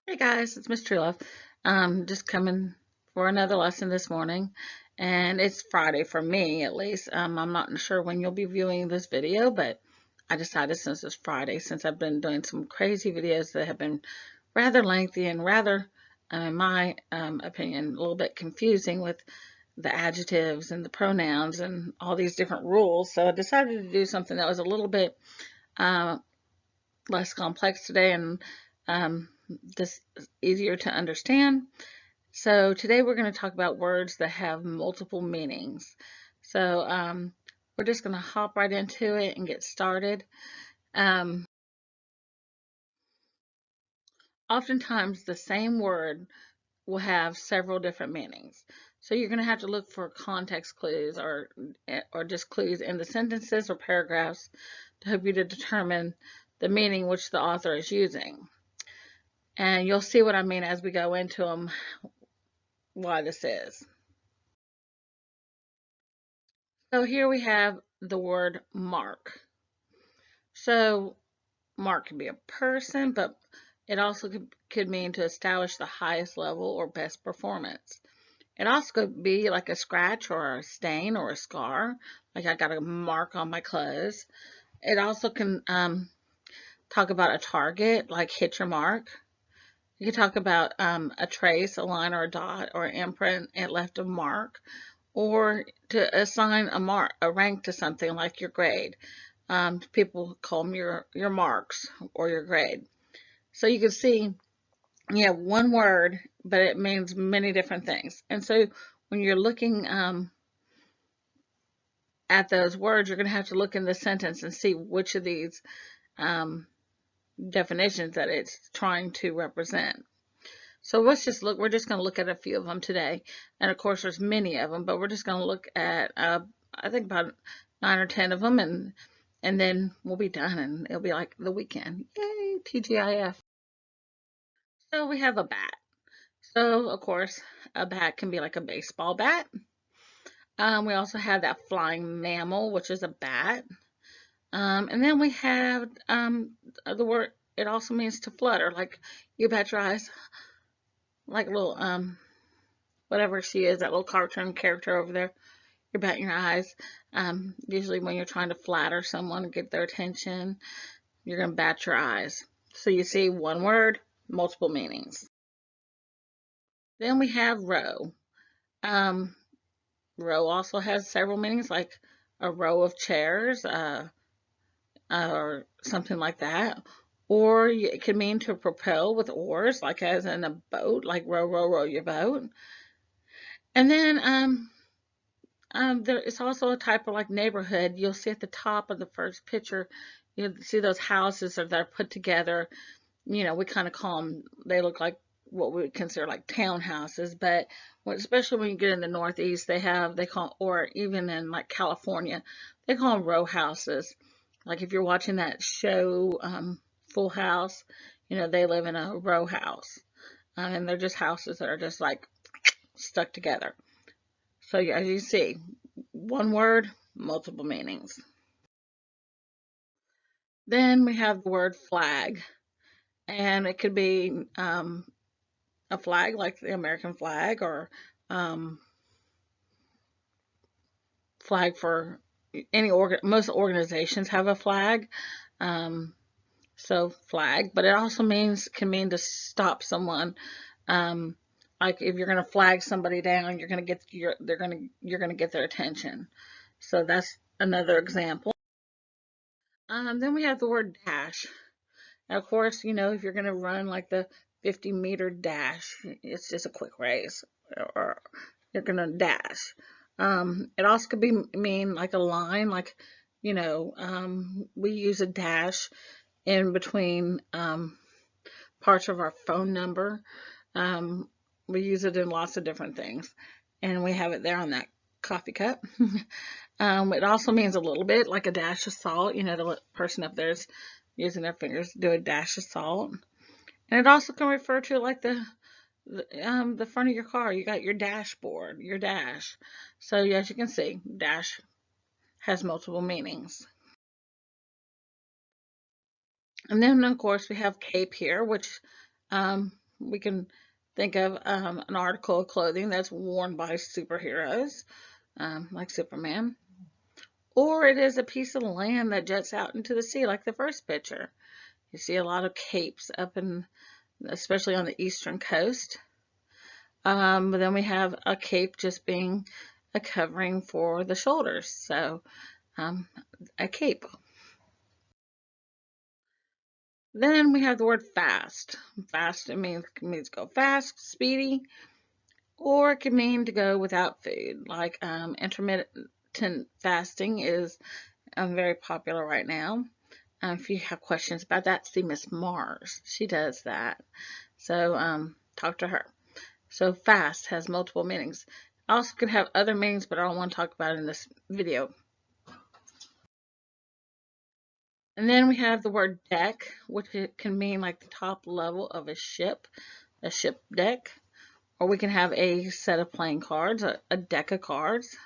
Hey guys, it's Miss Truelove. Just coming for another lesson this morning, and it's Friday for me at least. I'm not sure when you'll be viewing this video, but I decided since it's Friday, since I've been doing some crazy videos that have been rather lengthy and rather, in my opinion, a little bit confusing with the adjectives and the pronouns and all these different rules. So I decided to do something that was a little bit uh, less complex today and um, just easier to understand. So today we're going to talk about words that have multiple meanings. So we're just going to hop right into it and get started. Um, Oftentimes the same word will have several different meanings. So you're going to have to look for context clues or just clues in the sentences or paragraphs to help you to determine the meaning which the author is using. And you'll see what I mean as we go into them, why this is. So here we have the word mark. So mark can be a person, but it also could mean to establish the highest level or best performance. It also could be like a scratch or a stain or a scar, like I got a mark on my clothes. It also can talk about a target, like hit your mark. You can talk about a trace, a line or a dot or an imprint. It left a mark, or to assign a rank to something like your grade. People call them your marks or your grade. So you can see you have one word, but it means many different things. And so when you're looking at those words, you're going to have to look in the sentence and see which of these um, definitions that it's trying to represent. So let's just look. We're just going to look at a few of them today, and of course, there's many of them, but we're just going to look at I think about 9 or 10 of them, and then we'll be done, and it'll be like the weekend. Yay, TGIF. So we have a bat. So of course, a bat can be like a baseball bat. We also have that flying mammal, which is a bat. And then we have the word. It also means to flutter, like you bat your eyes, like a little whatever she is, that little cartoon character over there. You're batting your eyes. Usually, when you're trying to flatter someone and get their attention, you're going to bat your eyes. So you see one word, multiple meanings. Then we have row. Um, Row also has several meanings, like a row of chairs or something like that. Or it can mean to propel with oars, like as in a boat, like row, row, row your boat. And then there is also a type of like neighborhood. You'll see at the top of the first picture, you see those houses that are put together. We kind of call them, they look like what we would consider like townhouses, but especially when you get in the Northeast, they call, or even in like California, they call them row houses. Like if you're watching that show, Full House, they live in a row house. And they're just houses that are just like stuck together. So as you see, one word, multiple meanings. Then we have the word flag, and it could be a flag like the American flag, or um, flag for most organizations have a flag. Um, so flag, but it also can mean to stop someone. Um, like if you're going to flag somebody down, you're going to get their attention. So that's another example. Then we have the word dash. And of course, if you're going to run like the 50-meter dash, it's just a quick race, or you're going to dash. It also could mean like a line, like, we use a dash in between parts of our phone number. Um, we use it in lots of different things, and we have it there on that coffee cup. It also means a little bit like a dash of salt. The person up there is using their fingers to do a dash of salt. And it also can refer to like the front of your car. You got your dashboard, your dash. So as you can see, dash has multiple meanings. And then of course we have cape here, which we can think of an article of clothing that's worn by superheroes, like Superman. Or it is a piece of land that juts out into the sea, like the first picture. You see a lot of capes up in, especially on the eastern coast. But then we have a cape just being a covering for the shoulders. So a cape. Then we have the word fast. Fast, it means go fast, speedy, or it can mean to go without food. Like intermittent fasting is very popular right now. If you have questions about that, see Miss Mars. She does that. So talk to her. So fast has multiple meanings. Also could have other meanings, but I don't want to talk about it in this video. And then we have the word deck, which it can mean like the top level of a ship deck. Or we can have a set of playing cards, a deck of cards.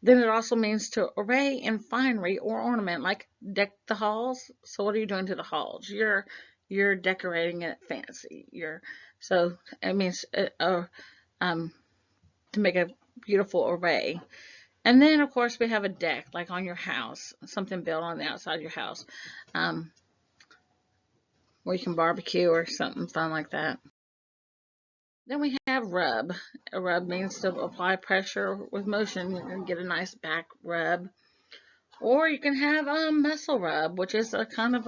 Then it also means to array in finery or ornament, like deck the halls. So what are you doing to the halls? You're decorating it fancy. So it means to make a beautiful array. And then of course we have a deck, like on your house, something built on the outside of your house, where you can barbecue or something fun like that. Then we have rub. A rub means to apply pressure with motion. You're going to get a nice back rub. Or you can have a muscle rub, which is a kind of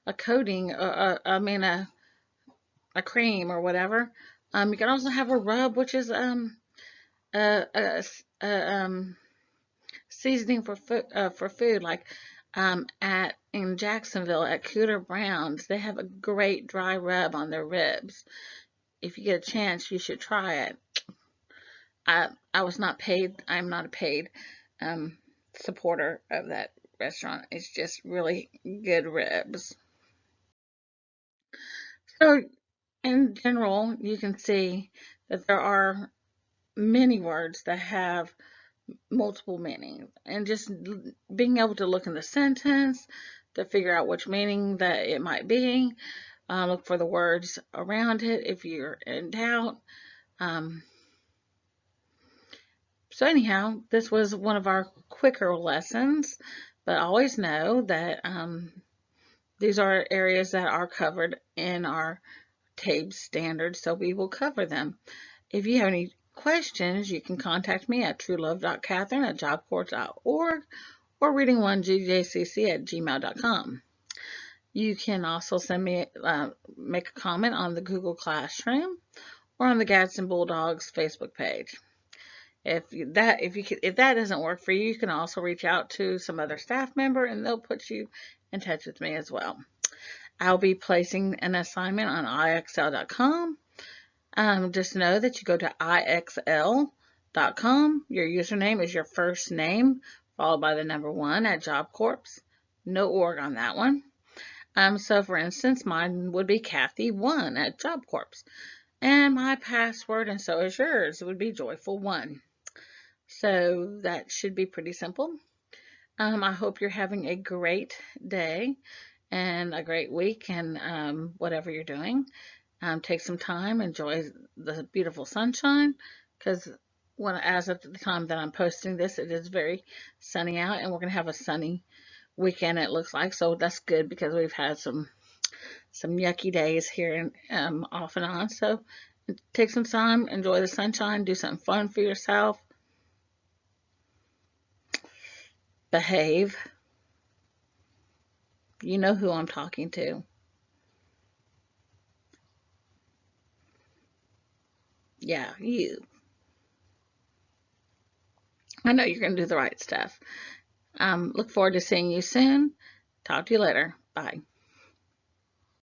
a coating, a cream or whatever. You can also have a rub, which is a seasoning for food, like in Jacksonville at Cooter Brown's, they have a great dry rub on their ribs. If you get a chance, you should try it. I was not paid. I'm not a paid supporter of that restaurant. It's just really good ribs. So in general, you can see that there are many words that have multiple meanings, and just being able to look in the sentence to figure out which meaning that it might be. Look for the words around it if you're in doubt. So anyhow, this was one of our quicker lessons, but always know that these are areas that are covered in our TABE standards, so we will cover them. If you have any questions, you can contact me at truelove.catherine@jobcorps.org or reading1gjcc@gmail.com. You can also send me, make a comment on the Google Classroom or on the Gadsden Bulldogs Facebook page. If that doesn't work for you, you can also reach out to some other staff member and they'll put you in touch with me as well. I'll be placing an assignment on IXL.com. Just know that you go to IXL.com. Your username is your first name followed by the number 1 at Job Corps. No org on that one. So for instance, mine would be Kathy1 at Job Corps. And my password, and so is yours, would be Joyful1. So that should be pretty simple. I hope you're having a great day and a great week, and whatever you're doing. Take some time, enjoy the beautiful sunshine, because as of the time that I'm posting this, it is very sunny out, and we're going to have a sunny weekend, it looks like. So that's good, because we've had some yucky days here and off and on. So take some time, enjoy the sunshine, do something fun for yourself. Behave. You know who I'm talking to. Yeah, you. I know you're going to do the right stuff. Look forward to seeing you soon. Talk to you later. Bye.